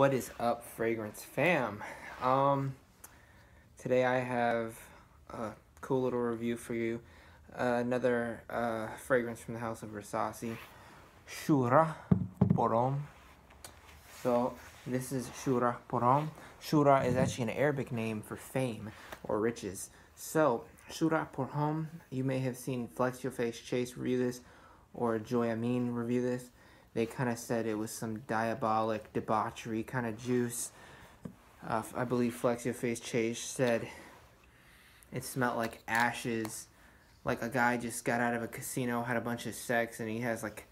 What is up, fragrance fam? Today I have a cool little review for you. Another fragrance from the house of Rasasi Shuhrah por Homme. So this is Shuhrah por Homme. Shuhrah is actually an Arabic name for fame or riches. So Shuhrah por Homme, you may have seen Flex Your Face Chase review this or Joy Amin review this. They kind of said it was some diabolic debauchery kind of juice. I believe Flex Your Face Chase said it smelled like ashes, like a guy just got out of a casino, had a bunch of sex, and he has like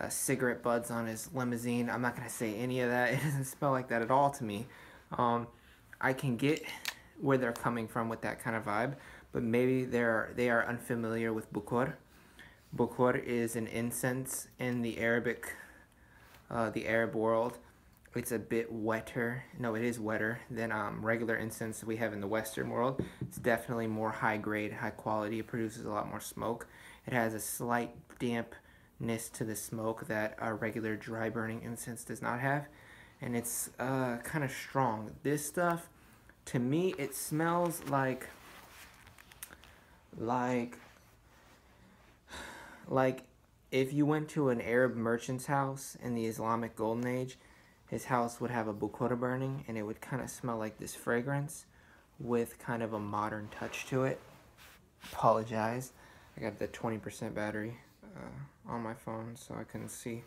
cigarette butts on his limousine. I'm not going to say any of that. It doesn't smell like that at all to me. I can get where they're coming from with that kind of vibe, but maybe they are unfamiliar with bukhor. Bukhor is an incense in the Arab world. It's a bit wetter. No, it is wetter than regular incense we have in the Western world. It's definitely more high grade, high quality. It produces a lot more smoke. It has a slight dampness to the smoke that our regular dry burning incense does not have. And it's kind of strong. This stuff, to me, it smells like if you went to an Arab merchant's house in the Islamic Golden Age, his house would have a bukhara burning, and it would kind of smell like this fragrance with kind of a modern touch to it. Apologize. I got the 20% battery on my phone, so I couldn't see,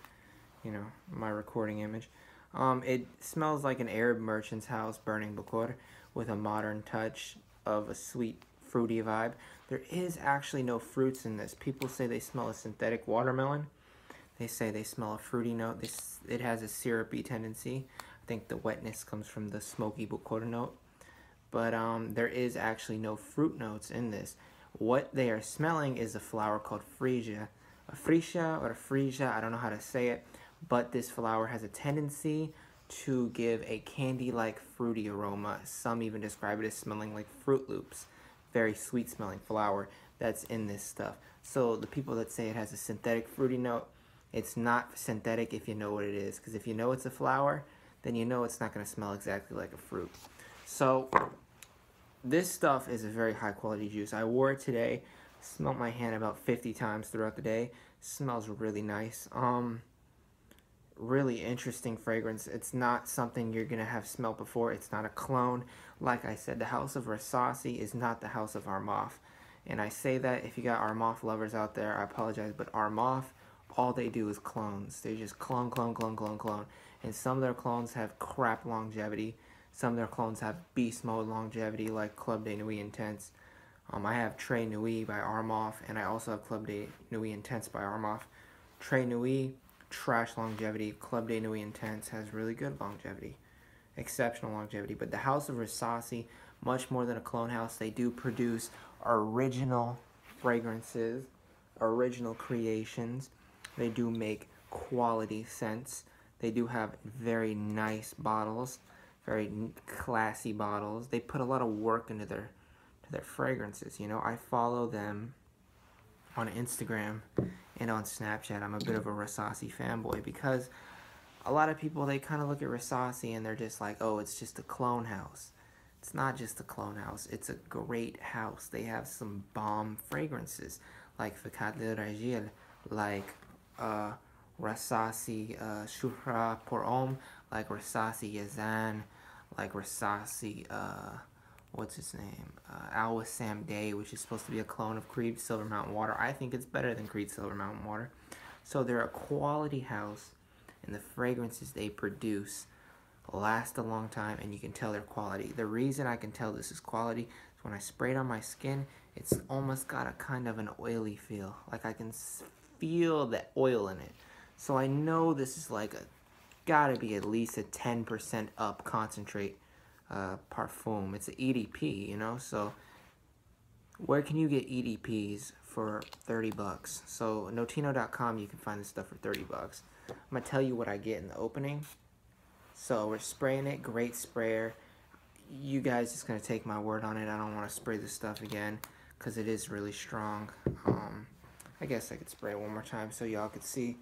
my recording image. It smells like an Arab merchant's house burning bukhara with a modern touch of a sweet, fruity vibe. There is actually no fruits in this. People say they smell a synthetic watermelon. They say they smell a fruity note. It has a syrupy tendency. I think the wetness comes from the smoky bukhara note. But there is actually no fruit notes in this. What they are smelling is a flower called freesia. A freesia or a freesia, I don't know how to say it. But this flower has a tendency to give a candy-like fruity aroma. Some even describe it as smelling like Fruit Loops. Very sweet smelling flower that's in this stuff. So the people that say it has a synthetic fruity note, it's not synthetic if you know what it is. Because if you know it's a flower, then you know it's not going to smell exactly like a fruit. So this stuff is a very high quality juice. I wore it today. Smelled my hand about 50 times throughout the day. Smells really nice. Really interesting fragrance. It's not something you're gonna have smelled before. It's not a clone. Like I said, the house of Rasasi is not the house of Armaf. And I say that if you got Armaf lovers out there, I apologize, but Armaf, all they do is clones. They just clone. And some of their clones have crap longevity. Some of their clones have beast mode longevity, like Club de Nuit Intense. I have Très Nuit by Armaf, and I also have Club de Nuit Intense by Armaf. Très Nuit, trash longevity. Club de Nuit Intense has really good longevity. Exceptional longevity. But the house of Rasasi, much more than a clone house, they do produce original fragrances, original creations. They do make quality scents. They do have very nice bottles, very classy bottles. They put a lot of work into their fragrances. I follow them on Instagram and on Snapchat. I'm a bit of a Rasasi fanboy because a lot of people, they kind of look at Rasasi and they're just like, oh, it's just a clone house. It's not just a clone house. It's a great house. They have some bomb fragrances like Fakat Le Rajil, like Rasasi Shuhrah por Homme, like Rasasi Yazan, like Rasasi what's his name? Al Wassam Day, which is supposed to be a clone of Creed Silver Mountain Water. I think it's better than Creed Silver Mountain Water. So they're a quality house, and the fragrances they produce last a long time, and you can tell their quality. The reason I can tell this is quality is when I spray it on my skin, it's almost got a kind of an oily feel. Like I can feel the oil in it. So I know this is like gotta be at least a 10% up concentrate parfum. It's an EDP, so where can you get EDPs for 30 bucks? So Notino.com, you can find this stuff for 30 bucks. I'm gonna tell you what I get in the opening. So we're spraying it, great sprayer. You guys just gonna take my word on it. I don't want to spray this stuff again because it is really strong. I guess I could spray it one more time so y'all could see,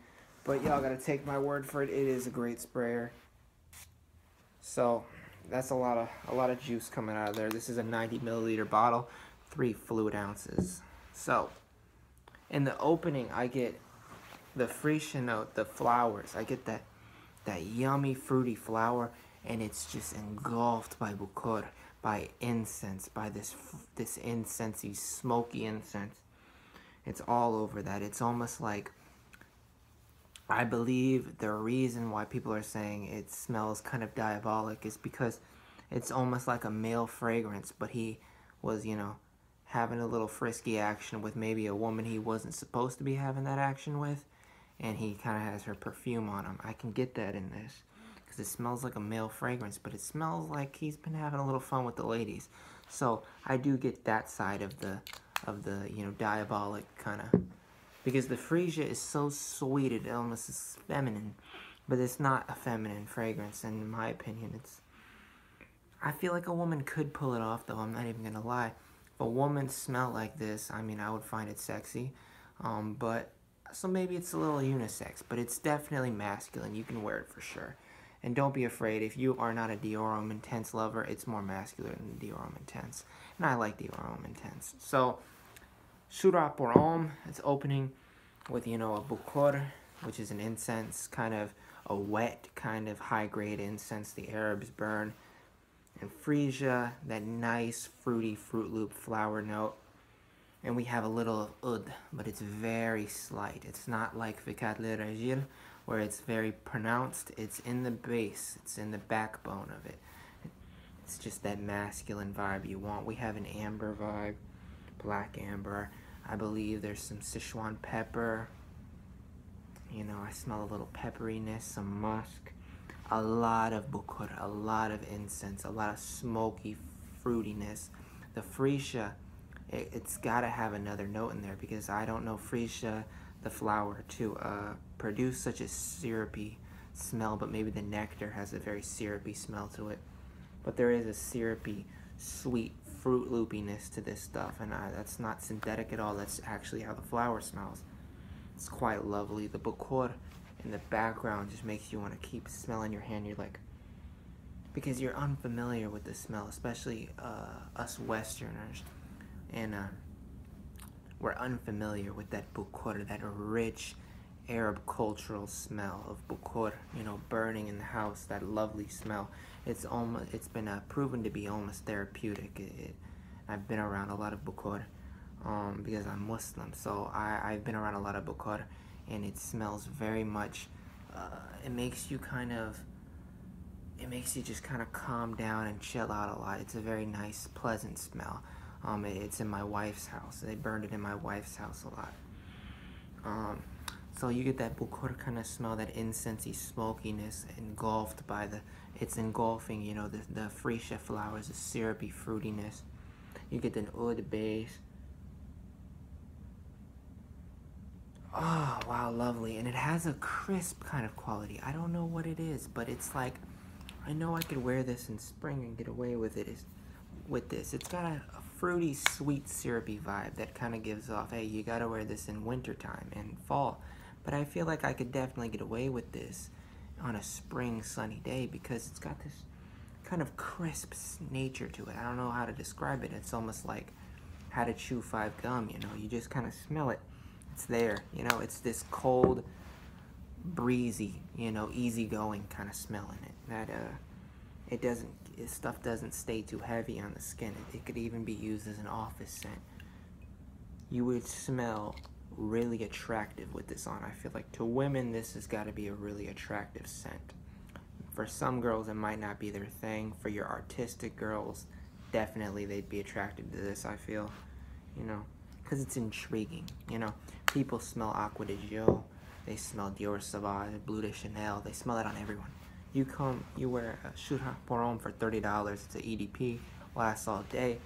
but y'all gotta take my word for it. It is a great sprayer. So that's a lot of juice coming out of there. This is a 90 milliliter bottle, 3 fluid ounces. So in the opening, I get the freesia note, the flowers. I get that yummy fruity flower, and it's just engulfed by bukur, by incense, by this incensey, smoky incense. It's all over that. It's almost like, I believe the reason why people are saying it smells kind of diabolic is because it's almost like a male fragrance, but he was, having a little frisky action with maybe a woman he wasn't supposed to be having that action with, and he kind of has her perfume on him. I can get that in this, because it smells like a male fragrance, but it smells like he's been having a little fun with the ladies. So I do get that side of the diabolic kind of, because the freesia is so sweet, it almost is feminine, but it's not a feminine fragrance, and in my opinion, I feel like a woman could pull it off, though. I'm not even gonna lie. If a woman smelled like this, I mean, I would find it sexy, but so maybe it's a little unisex, but it's definitely masculine. You can wear it for sure. And don't be afraid, if you are not a Dior Homme Intense lover, it's more masculine than Dior Homme Intense. And I like Dior Homme Intense. So, Shuhrah pour Homme, it's opening with, a bukhor, which is an incense, kind of a wet, kind of high-grade incense the Arabs burn. And freesia, that nice, fruity Fruit Loop flower note. And we have a little oud, but it's very slight. It's not like Fikat le Rajil, where it's very pronounced. It's in the base. It's in the backbone of it. It's just that masculine vibe you want. We have an amber vibe, black amber. I believe there's some Sichuan pepper. I smell a little pepperiness, some musk. A lot of bukhor, a lot of incense, a lot of smoky fruitiness. The freesia, it's got to have another note in there, because I don't know freesia, the flower, to produce such a syrupy smell, but maybe the nectar has a very syrupy smell to it. But there is a syrupy, sweet Fruit Loopiness to this stuff, and that's not synthetic at all. That's actually how the flower smells. It's quite lovely. The bukhor in the background just makes you want to keep smelling your hand. You're like, because you're unfamiliar with the smell, especially us Westerners. And we're unfamiliar with that bukhor, that rich Arab cultural smell of bukhor, burning in the house, that lovely smell. It's been proven to be almost therapeutic. I've been around a lot of bukhor because I'm Muslim, so I've been around a lot of bukhor, and it smells very much, it makes you just kind of calm down and chill out a lot. It's a very nice, pleasant smell. It's in my wife's house. They burned it in my wife's house a lot. So you get that bukhor kind of smell, that incensey smokiness engulfed by it's engulfing, the freesia flowers, the syrupy fruitiness. You get an oud base. Oh, wow, lovely. And it has a crisp kind of quality. I don't know what it is, but it's like, I know I could wear this in spring and get away with it. With this, it's got a fruity, sweet, syrupy vibe that kind of gives off, hey, you gotta wear this in wintertime and fall. But I feel like I could definitely get away with this on a spring sunny day, because it's got this kind of crisp nature to it. I don't know how to describe it. It's almost like how to chew 5 gum, you just kind of smell it. It's there, it's this cold, breezy, easygoing kind of smell in it. That stuff doesn't stay too heavy on the skin. It could even be used as an office scent. You would smell really attractive with this on. I feel like to women, this has got to be a really attractive scent. For some girls, it might not be their thing. For your artistic girls, definitely they'd be attracted to this, I feel. Because it's intriguing. People smell Acqua di Gio. They smell Dior Sauvage, Bleu de Chanel. They smell it on everyone. You wear a Shuhrah pour Homme for $30. It's an EDP, lasts all day.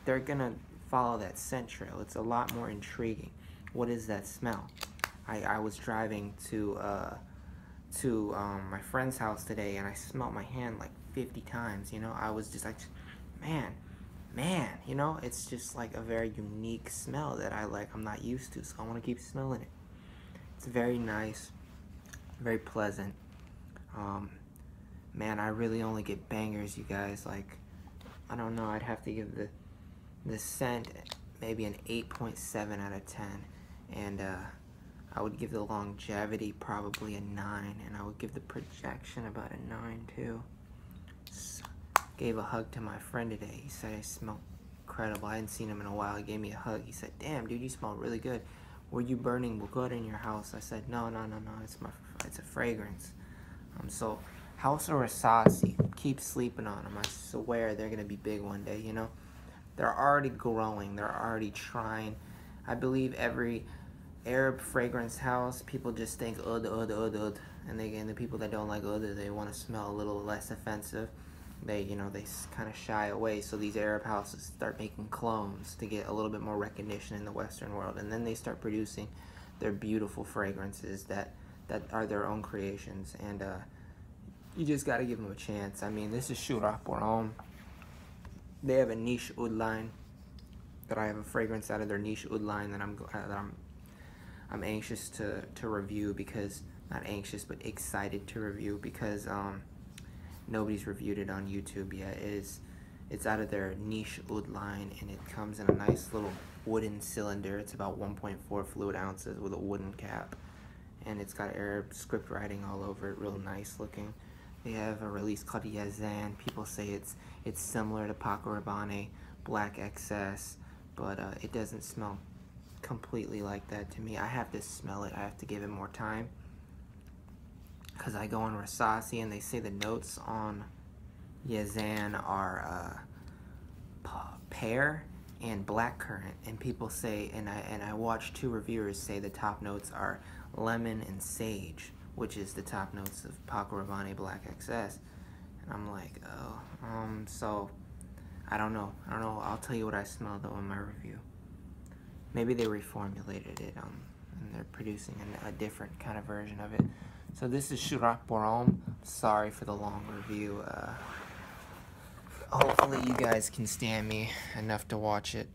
They're gonna follow that scent trail. It's a lot more intriguing. What is that smell? I was driving to my friend's house today, and I smelled my hand like 50 times. I was just like, man, it's just like a very unique smell that I like. I'm not used to, so I want to keep smelling it. It's very nice, very pleasant. Man, I really only get bangers, you guys. Like, I don't know, I'd have to give the scent maybe an 8.7 out of 10. And I would give the longevity probably a 9. And I would give the projection about a 9 too. So, gave a hug to my friend today. He said I smelled incredible. I hadn't seen him in a while. He gave me a hug. He said, damn, dude, you smell really good. Were you burning wood in your house? I said, no. It's a fragrance. So House of Rasasi, keep sleeping on them. I swear they're gonna be big one day. You know, they're already growing. They're already trying. I believe every Arab fragrance house, people just think oud, and the people that don't like oud, they want to smell a little less offensive. They kind of shy away. So these Arab houses start making clones to get a little bit more recognition in the Western world, and then they start producing their beautiful fragrances that are their own creations. And you just got to give them a chance. I mean, this is Shuhrah for Homme. They have a niche oud line that I have a fragrance out of their niche oud line that I'm anxious to review, because not anxious but excited to review, because nobody's reviewed it on YouTube yet. It's out of their niche oud line, and it comes in a nice little wooden cylinder. It's about 1.4 fluid ounces with a wooden cap, and it's got Arab script writing all over it, real nice looking. They have a release called Yazan. People say it's similar to Paco Rabanne Black XS, but it doesn't smell completely like that to me. I have to smell it. I have to give it more time, because I go on Rasasi and they say the notes on Yazan are pear and blackcurrant, and people say, and I watched 2 reviewers say the top notes are lemon and sage, which is the top notes of Paco Rabanne Black XS. And I'm like, oh, so I don't know. I'll tell you what I smell though in my review. Maybe they reformulated it, and they're producing a different kind of version of it. So this is Shuhrah for Homme. Sorry for the long review. Hopefully you guys can stand me enough to watch it.